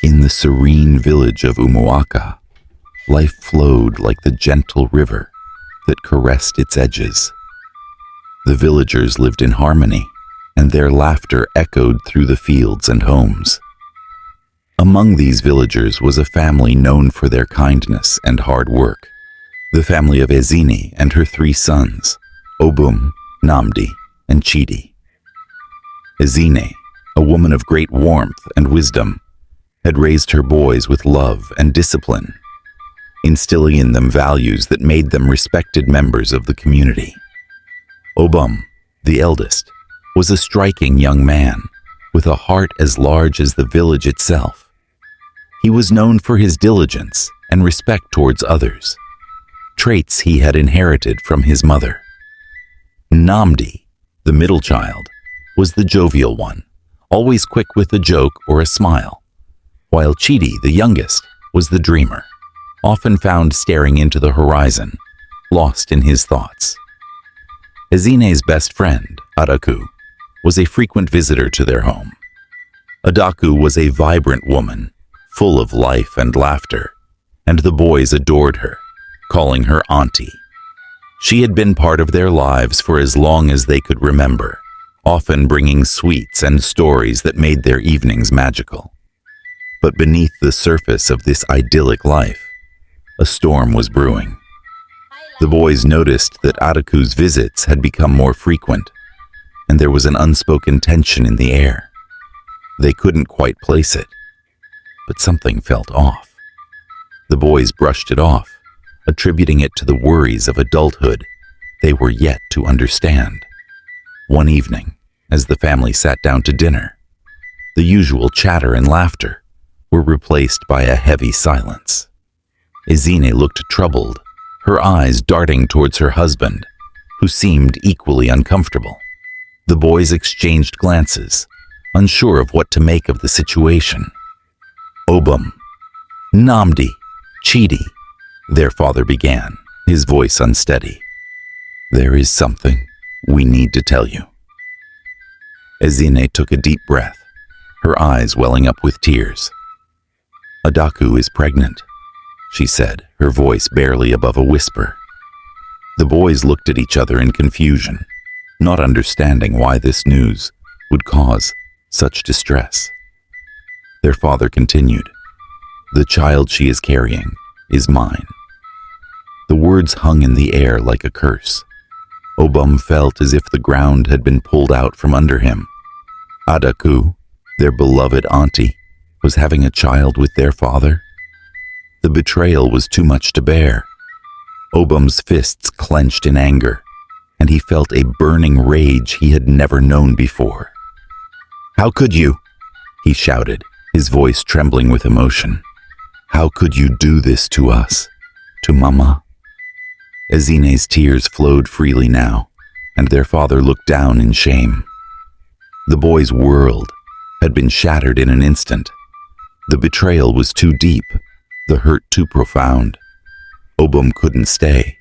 In the serene village of Umuaka, life flowed like the gentle river that caressed its edges. The villagers lived in harmony, and their laughter echoed through the fields and homes. Among these villagers was a family known for their kindness and hard work, the family of Ezine and her 3 sons, Obum, Namdi, and Chidi. Ezine, a woman of great warmth and wisdom, had raised her boys with love and discipline, instilling in them values that made them respected members of the community. Obum, the eldest, was a striking young man with a heart as large as the village itself. He was known for his diligence and respect towards others, traits he had inherited from his mother. Namdi, the middle child, was the jovial one, always quick with a joke or a smile, while Chidi, the youngest, was the dreamer, often found staring into the horizon, lost in his thoughts. Ezine's best friend, Adaku, was a frequent visitor to their home. Adaku was a vibrant woman, full of life and laughter, and the boys adored her, calling her auntie. She had been part of their lives for as long as they could remember, often bringing sweets and stories that made their evenings magical. But beneath the surface of this idyllic life, a storm was brewing. The boys noticed that Adaku's visits had become more frequent, and there was an unspoken tension in the air. They couldn't quite place it, but something felt off. The boys brushed it off, attributing it to the worries of adulthood they were yet to understand. One evening, as the family sat down to dinner, the usual chatter and laughter were replaced by a heavy silence. Ezine looked troubled, her eyes darting towards her husband, who seemed equally uncomfortable. The boys exchanged glances, unsure of what to make of the situation. Obum, Namdi, Chidi, their father began, his voice unsteady. There is something we need to tell you. Ezine took a deep breath, her eyes welling up with tears. Adaku is pregnant, she said, her voice barely above a whisper. The boys looked at each other in confusion, not understanding why this news would cause such distress. Their father continued, "The child she is carrying is mine." The words hung in the air like a curse. Obum felt as if the ground had been pulled out from under him. Adaku, their beloved auntie, was having a child with their father? The betrayal was too much to bear. Obum's fists clenched in anger, and he felt a burning rage he had never known before. "How could you?" he shouted, his voice trembling with emotion. "How could you do this to us? To Mama?" Ezine's tears flowed freely now, and their father looked down in shame. The boy's world had been shattered in an instant. The betrayal was too deep, the hurt too profound. Obum couldn't stay.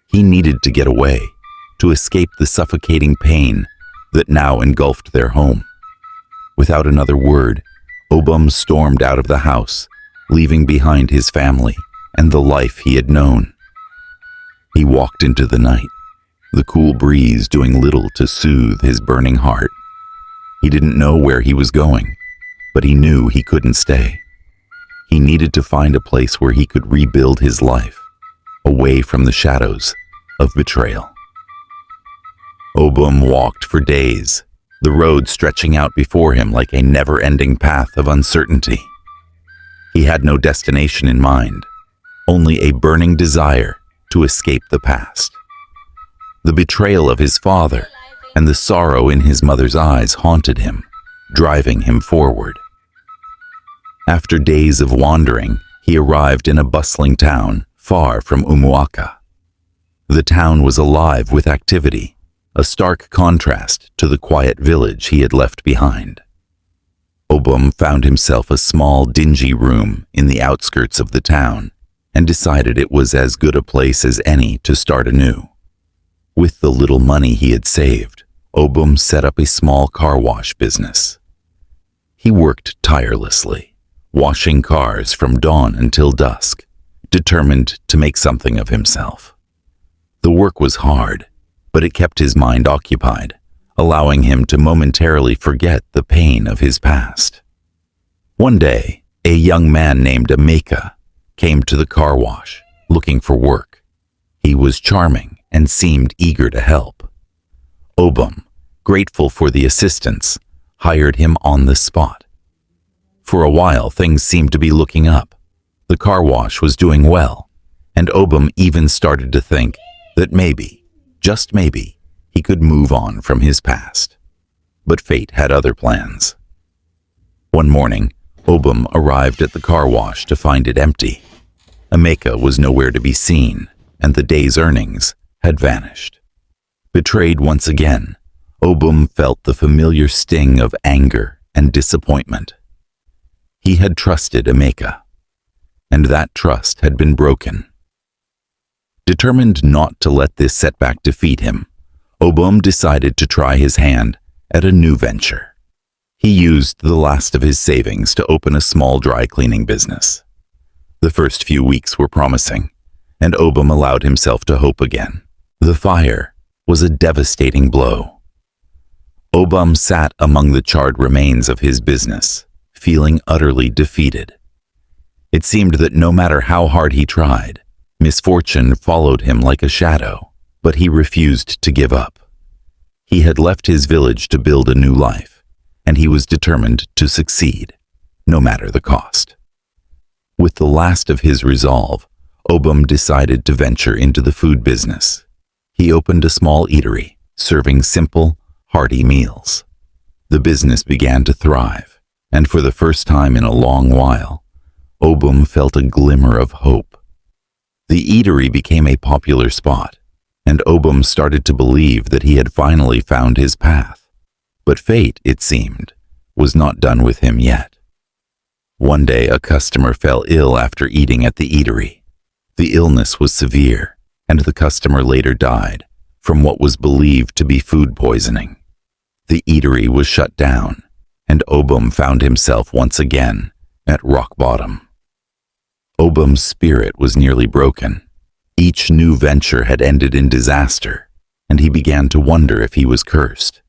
He needed to get away, to escape the suffocating pain that now engulfed their home. Without another word, Obum stormed out of the house, leaving behind his family and the life he had known. He walked into the night, the cool breeze doing little to soothe his burning heart. He didn't know where he was going, but he knew he couldn't stay. He needed to find a place where he could rebuild his life, away from the shadows of betrayal. Obum walked for days, the road stretching out before him like a never-ending path of uncertainty. He had no destination in mind, only a burning desire to escape the past. The betrayal of his father and the sorrow in his mother's eyes haunted him, driving him forward. After days of wandering, he arrived in a bustling town far from Umuaka. The town was alive with activity, a stark contrast to the quiet village he had left behind. Obum found himself a small, dingy room in the outskirts of the town and decided it was as good a place as any to start anew. With the little money he had saved, Obum set up a small car wash business. He worked tirelessly, washing cars from dawn until dusk, determined to make something of himself. The work was hard, but it kept his mind occupied, allowing him to momentarily forget the pain of his past. One day, a young man named Amika came to the car wash, looking for work. He was charming and seemed eager to help. Obum, grateful for the assistance, hired him on the spot. For a while, things seemed to be looking up. The car wash was doing well, and Obum even started to think that maybe, just maybe, he could move on from his past. But fate had other plans. One morning, Obum arrived at the car wash to find it empty. Amika was nowhere to be seen, and the day's earnings had vanished. Betrayed once again, Obum felt the familiar sting of anger and disappointment. He had trusted Amika, and that trust had been broken. Determined not to let this setback defeat him, Obum decided to try his hand at a new venture. He used the last of his savings to open a small dry cleaning business. The first few weeks were promising, and Obum allowed himself to hope again. The fire was a devastating blow. Obum sat among the charred remains of his business, feeling utterly defeated. It seemed that no matter how hard he tried, misfortune followed him like a shadow, but he refused to give up. He had left his village to build a new life, and he was determined to succeed, no matter the cost. With the last of his resolve, Obum decided to venture into the food business. He opened a small eatery, serving simple, hearty meals. The business began to thrive, and for the first time in a long while, Obum felt a glimmer of hope. The eatery became a popular spot, and Obum started to believe that he had finally found his path. But fate, it seemed, was not done with him yet. One day, a customer fell ill after eating at the eatery. The illness was severe, and the customer later died from what was believed to be food poisoning. The eatery was shut down, and Obum found himself once again at rock bottom. Obum's spirit was nearly broken. Each new venture had ended in disaster, and he began to wonder if he was cursed.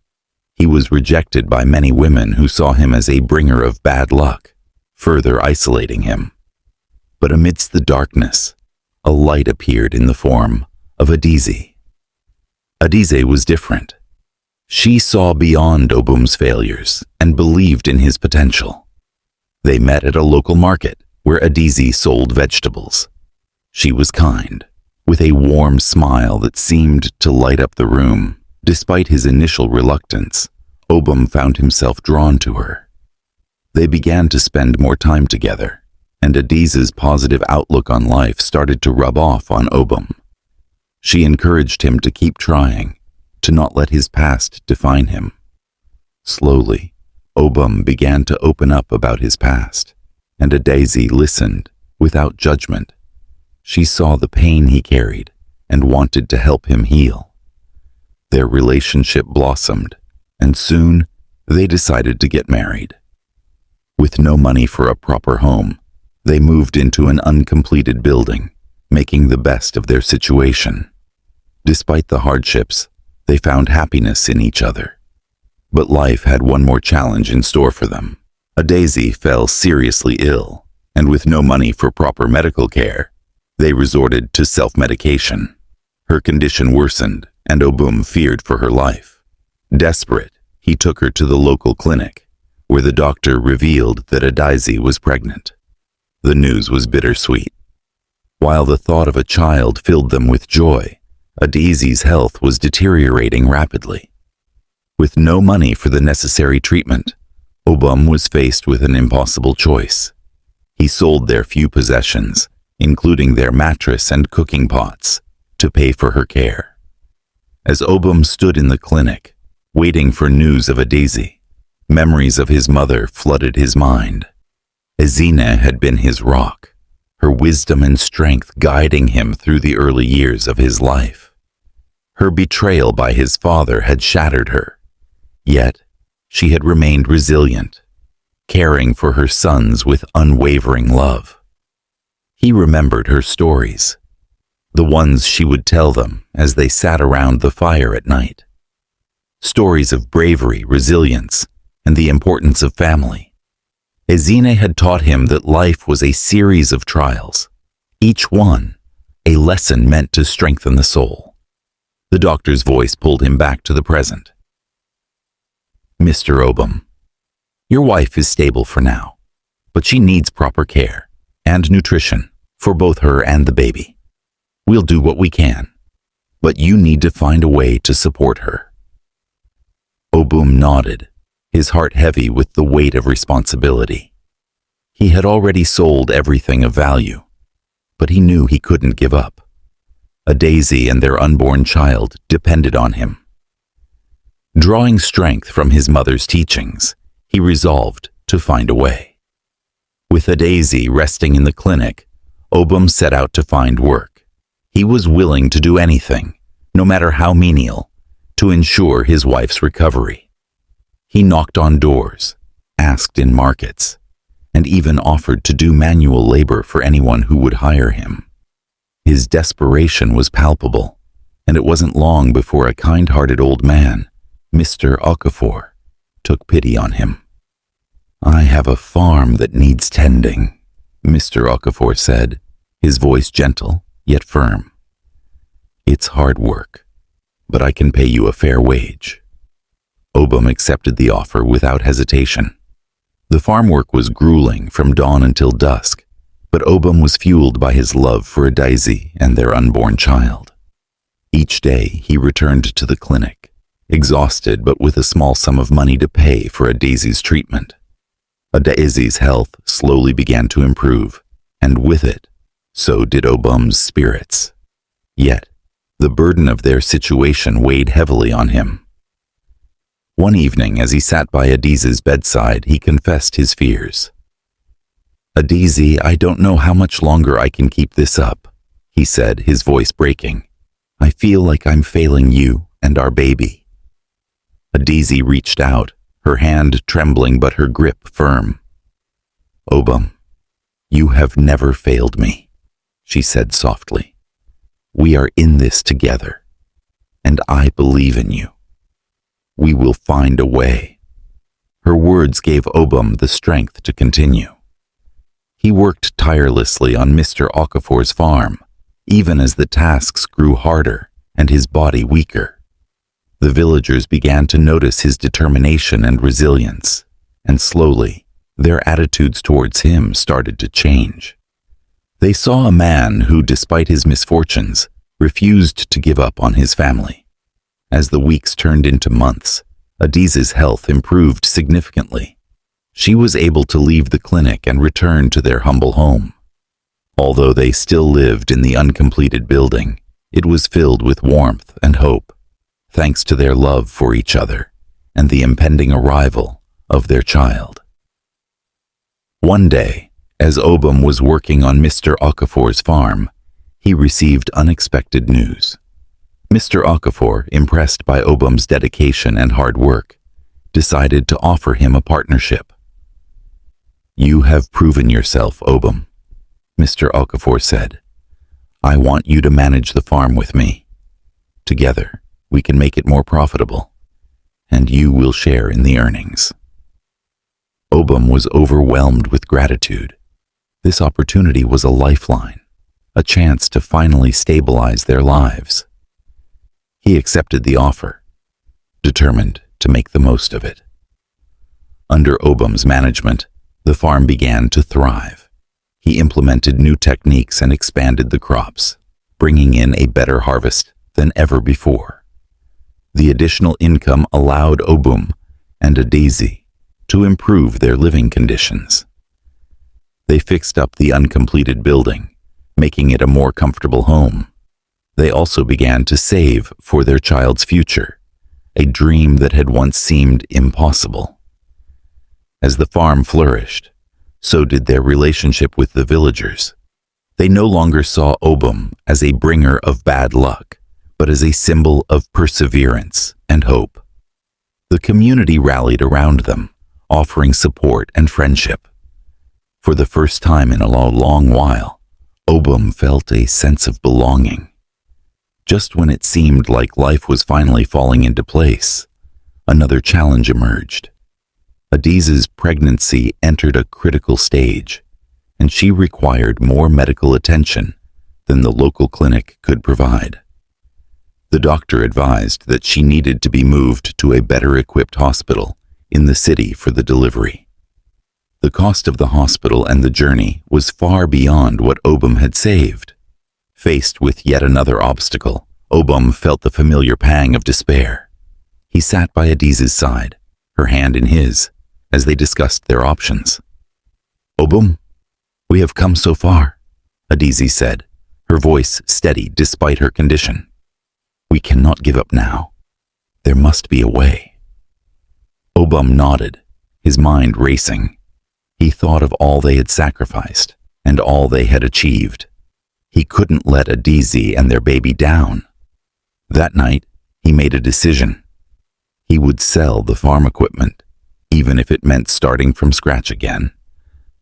He was rejected by many women who saw him as a bringer of bad luck, further isolating him. But amidst the darkness, a light appeared in the form of Adize. Adize was different. She saw beyond Obum's failures and believed in his potential. They met at a local market where Adize sold vegetables. She was kind, with a warm smile that seemed to light up the room. Despite his initial reluctance, Obum found himself drawn to her. They began to spend more time together, and Adize's positive outlook on life started to rub off on Obum. She encouraged him to keep trying, to not let his past define him. Slowly, Obum began to open up about his past, and Adize listened without judgment. She saw the pain he carried and wanted to help him heal. Their relationship blossomed, and soon they decided to get married. With no money for a proper home, they moved into an uncompleted building, making the best of their situation. Despite the hardships, they found happiness in each other. But life had one more challenge in store for them. Adize fell seriously ill, and with no money for proper medical care, they resorted to self-medication. Her condition worsened, and Obum feared for her life. Desperate, he took her to the local clinic, where the doctor revealed that Adize was pregnant. The news was bittersweet. While the thought of a child filled them with joy, Adize's health was deteriorating rapidly. With no money for the necessary treatment, Obum was faced with an impossible choice. He sold their few possessions, including their mattress and cooking pots, to pay for her care. As Obum stood in the clinic, waiting for news of Adize, memories of his mother flooded his mind. Ezina had been his rock, her wisdom and strength guiding him through the early years of his life. Her betrayal by his father had shattered her, yet she had remained resilient. caring for her sons with unwavering love. He remembered her stories, the ones she would tell them as they sat around the fire at night. Stories of bravery, resilience, and the importance of family. Ezine had taught him that life was a series of trials, each one a lesson meant to strengthen the soul. The doctor's voice pulled him back to the present. Mr. Obum, your wife is stable for now, but she needs proper care and nutrition for both her and the baby. We'll do what we can, but you need to find a way to support her. Obum nodded, his heart heavy with the weight of responsibility. He had already sold everything of value, but he knew he couldn't give up. A Daisy and their unborn child depended on him. Drawing strength from his mother's teachings, he resolved to find a way. With a Daisy resting in the clinic, Obum set out to find work. He was willing to do anything, no matter how menial, to ensure his wife's recovery. He knocked on doors, asked in markets, and even offered to do manual labor for anyone who would hire him. His desperation was palpable, and it wasn't long before a kind-hearted old man, Mr. Okafor, took pity on him. I have a farm that needs tending, Mr. Okafor said, his voice gentle yet firm. It's hard work, but I can pay you a fair wage. Obum accepted the offer without hesitation. The farm work was grueling from dawn until dusk, but Obum was fueled by his love for a Daisy and their unborn child. Each day he returned to the clinic, exhausted but with a small sum of money to pay for a Daisy's treatment. A Daisy's health slowly began to improve, and with it, so did Obum's spirits. Yet, the burden of their situation weighed heavily on him. One evening, as he sat by Adiz's bedside, he confessed his fears. Adizi, I don't know how much longer I can keep this up, he said, his voice breaking. I feel like I'm failing you and our baby. Adizi reached out, her hand trembling but her grip firm. Obum, you have never failed me, she said softly. We are in this together, and I believe in you. We will find a way. Her words gave Obum the strength to continue. He worked tirelessly on Mr. Okafor's farm, even as the tasks grew harder and his body weaker. The villagers began to notice his determination and resilience, and slowly, their attitudes towards him started to change. They saw a man who, despite his misfortunes, refused to give up on his family. As the weeks turned into months, Adiz's health improved significantly. She was able to leave the clinic and return to their humble home. Although they still lived in the uncompleted building, it was filled with warmth and hope, thanks to their love for each other and the impending arrival of their child. One day, as Obum was working on Mr. Okafor's farm, he received unexpected news. Mr. Okafor, impressed by Obum's dedication and hard work, decided to offer him a partnership. You have proven yourself, Obum, Mr. Okafor said. I want you to manage the farm with me. Together, we can make it more profitable, and you will share in the earnings. Obum was overwhelmed with gratitude. This opportunity was a lifeline, a chance to finally stabilize their lives. He accepted the offer, determined to make the most of it. Under Obum's management, the farm began to thrive. He implemented new techniques and expanded the crops, bringing in a better harvest than ever before. The additional income allowed Obum and Adizi to improve their living conditions. They fixed up the uncompleted building, making it a more comfortable home. They also began to save for their child's future, a dream that had once seemed impossible. As the farm flourished, so did their relationship with the villagers. They no longer saw Obum as a bringer of bad luck, but as a symbol of perseverance and hope. The community rallied around them, offering support and friendship. For the first time in a long while, Obum felt a sense of belonging. Just when it seemed like life was finally falling into place, another challenge emerged. Adiz's pregnancy entered a critical stage, and she required more medical attention than the local clinic could provide. The doctor advised that she needed to be moved to a better-equipped hospital in the city for the delivery. The cost of the hospital and the journey was far beyond what Obum had saved. Faced with yet another obstacle, Obum felt the familiar pang of despair. He sat by Adiz's side, her hand in his, as they discussed their options. "Obum, we have come so far," Adizi said, her voice steady despite her condition. "We cannot give up now. There must be a way." Obum nodded, his mind racing. He thought of all they had sacrificed and all they had achieved. He couldn't let Adizi and their baby down. That night, he made a decision. He would sell the farm equipment, even if it meant starting from scratch again,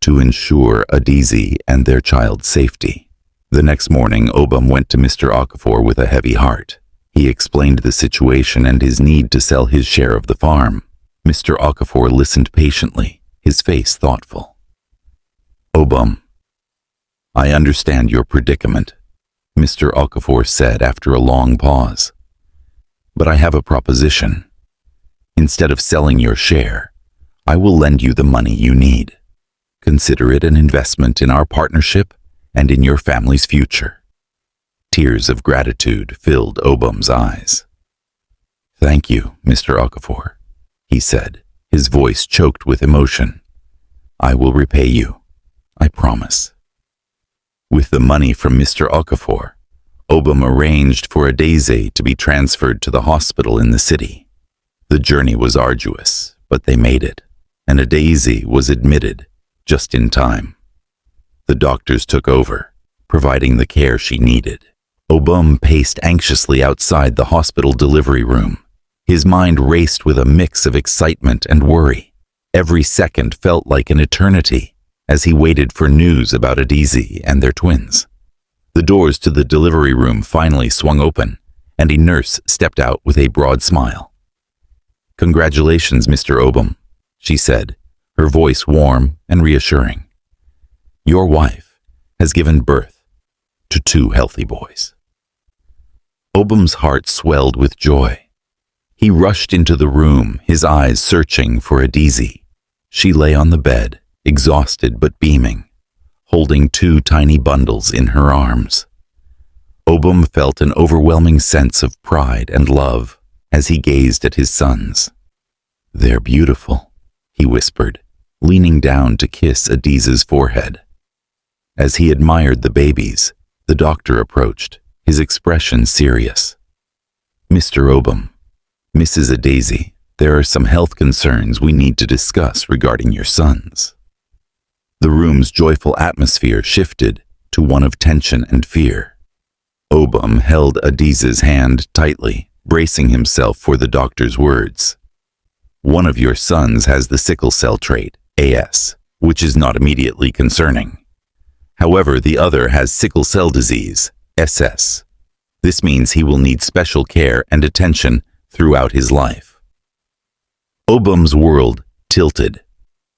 to ensure Adizi and their child's safety. The next morning, Obum went to Mr. Okafor with a heavy heart. He explained the situation and his need to sell his share of the farm. Mr. Okafor listened patiently, his face thoughtful. "Obum, I understand your predicament," Mr. Okafor said after a long pause. "But I have a proposition. Instead of selling your share, I will lend you the money you need. Consider it an investment in our partnership and in your family's future." Tears of gratitude filled Obum's eyes. "Thank you, Mr. Okafor," he said, his voice choked with emotion. "I will repay you, I promise." With the money from Mr. Okafor, Obum arranged for Adizi to be transferred to the hospital in the city. The journey was arduous, but they made it, and Adizi was admitted just in time. The doctors took over, providing the care she needed. Obum paced anxiously outside the hospital delivery room. His mind raced with a mix of excitement and worry. Every second felt like an eternity as he waited for news about Adizi and their twins. The doors to the delivery room finally swung open, and a nurse stepped out with a broad smile. "Congratulations, Mr. Obum," she said, her voice warm and reassuring. "Your wife has given birth to 2 healthy boys." Obum's heart swelled with joy. He rushed into the room, his eyes searching for Adizi. She lay on the bed, exhausted but beaming, holding 2 tiny bundles in her arms. Obum felt an overwhelming sense of pride and love as he gazed at his sons. "They're beautiful," he whispered, leaning down to kiss Adiza's forehead. As he admired the babies, the doctor approached, his expression serious. "Mr. Obum, Mrs. Adizi, there are some health concerns we need to discuss regarding your sons." The room's joyful atmosphere shifted to one of tension and fear. Obum held Adiza's hand tightly, bracing himself for the doctor's words. "One of your sons has the sickle cell trait, AS, which is not immediately concerning. However, the other has sickle cell disease, SS. This means he will need special care and attention throughout his life." Obum's world tilted.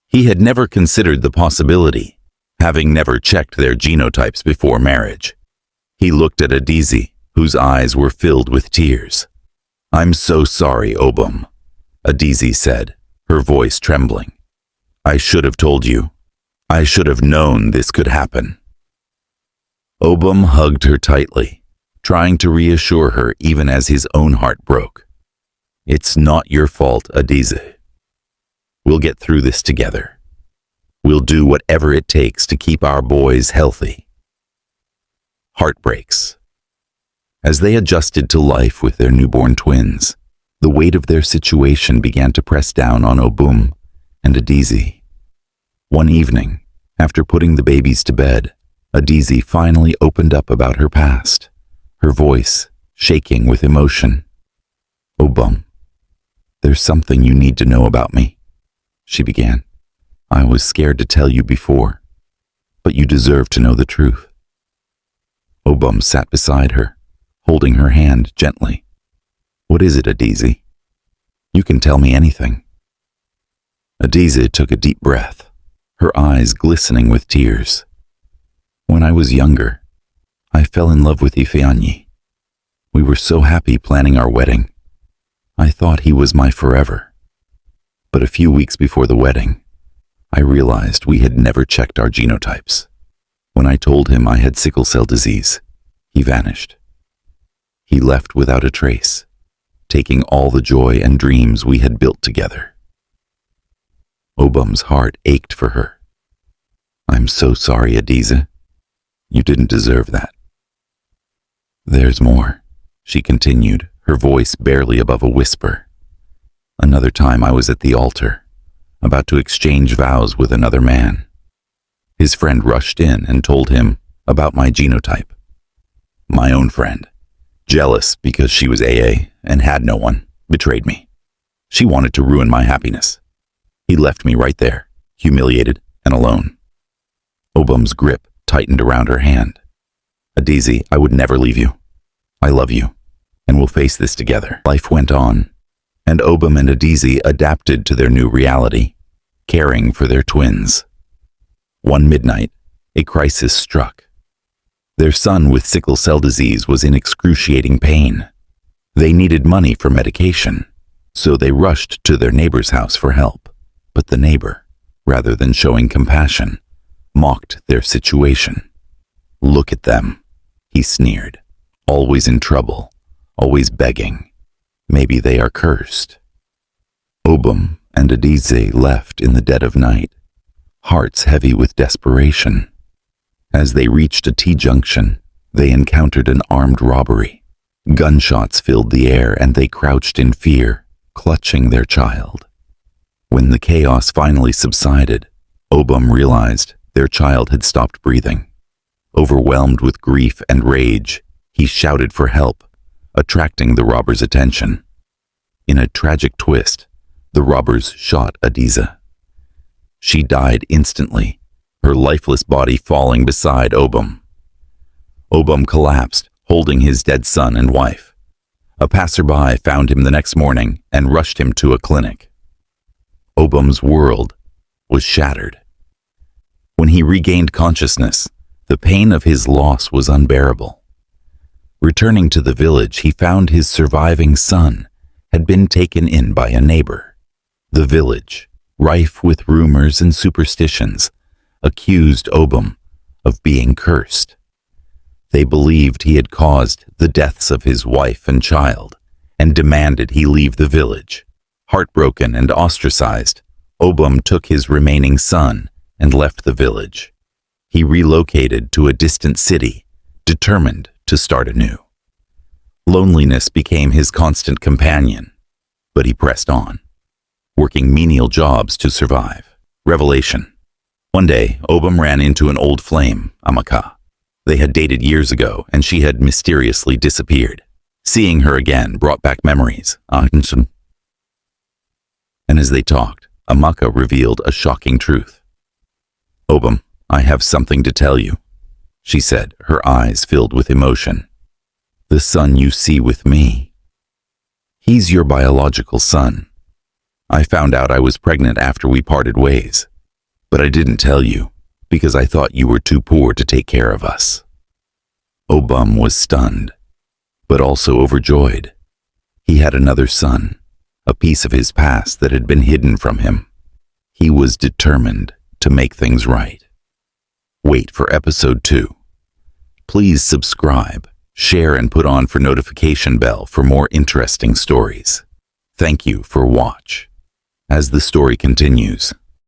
He had never considered the possibility, having never checked their genotypes before marriage. He looked at Adizi, whose eyes were filled with tears. "I'm so sorry, Obum," Adizi said, her voice trembling. "I should have told you. I should have known this could happen." Obum hugged her tightly, trying to reassure her even as his own heart broke. "It's not your fault, Adizi. We'll get through this together. We'll do whatever it takes to keep our boys healthy." Heartbreaks. As they adjusted to life with their newborn twins, the weight of their situation began to press down on Obum and Adizi. One evening, after putting the babies to bed, Adizi finally opened up about her past, her voice shaking with emotion. "Obum, there's something you need to know about me," she began. "I was scared to tell you before, but you deserve to know the truth." Obum sat beside her, holding her hand gently. "What is it, Adize? You can tell me anything." Adize took a deep breath, her eyes glistening with tears. "When I was younger, I fell in love with Ifeanyi. We were so happy planning our wedding. I thought he was my forever. But a few weeks before the wedding, I realized we had never checked our genotypes. When I told him I had sickle cell disease, he vanished. He left without a trace, taking all the joy and dreams we had built together." Obum's heart ached for her. "I'm so sorry, Adize. You didn't deserve that." "There's more," she continued, her voice barely above a whisper. "Another time I was at the altar, about to exchange vows with another man. His friend rushed in and told him about my genotype. My own friend, jealous because she was AA and had no one, betrayed me. She wanted to ruin my happiness. He left me right there, humiliated and alone." Obum's grip tightened around her hand. "Adize, I would never leave you. I love you, and we'll face this together." Life went on, and Obum and Adize adapted to their new reality, caring for their twins. One midnight, a crisis struck. Their son with sickle cell disease was in excruciating pain. They needed money for medication, so they rushed to their neighbor's house for help. But the neighbor, rather than showing compassion, mocked their situation. "Look at them," he sneered. "Always in trouble, always begging. Maybe they are cursed." Obum and Adize left in the dead of night, hearts heavy with desperation. As they reached a T-junction, they encountered an armed robbery. Gunshots filled the air and they crouched in fear, clutching their child. When the chaos finally subsided, Obum realized their child had stopped breathing. Overwhelmed with grief and rage, he shouted for help, attracting the robbers' attention. In a tragic twist, the robbers shot Adize. She died instantly, her lifeless body falling beside Obum. Obum collapsed, holding his dead son and wife. A passerby found him the next morning and rushed him to a clinic. Obum's world was shattered. When he regained consciousness, the pain of his loss was unbearable. Returning to the village, he found his surviving son had been taken in by a neighbor. The village, rife with rumors and superstitions, accused Obum of being cursed. They believed he had caused the deaths of his wife and child, and demanded he leave the village. Heartbroken and ostracized, Obum took his remaining son and left the village. He relocated to a distant city, determined to start anew. Loneliness became his constant companion, but he pressed on, working menial jobs to survive. Revelation. One day, Obum ran into an old flame, Amaka. They had dated years ago, and she had mysteriously disappeared. Seeing her again brought back memories. And as they talked, Amaka revealed a shocking truth. "Obum, I have something to tell you," she said, her eyes filled with emotion. "The son you see with me, he's your biological son. I found out I was pregnant after we parted ways, but I didn't tell you because I thought you were too poor to take care of us." Obum was stunned, but also overjoyed. He had another son, a piece of his past that had been hidden from him. He was determined to make things right. Wait for episode 2. Please subscribe, share, and put on for notification bell for more interesting stories. Thank you for watch. As the story continues,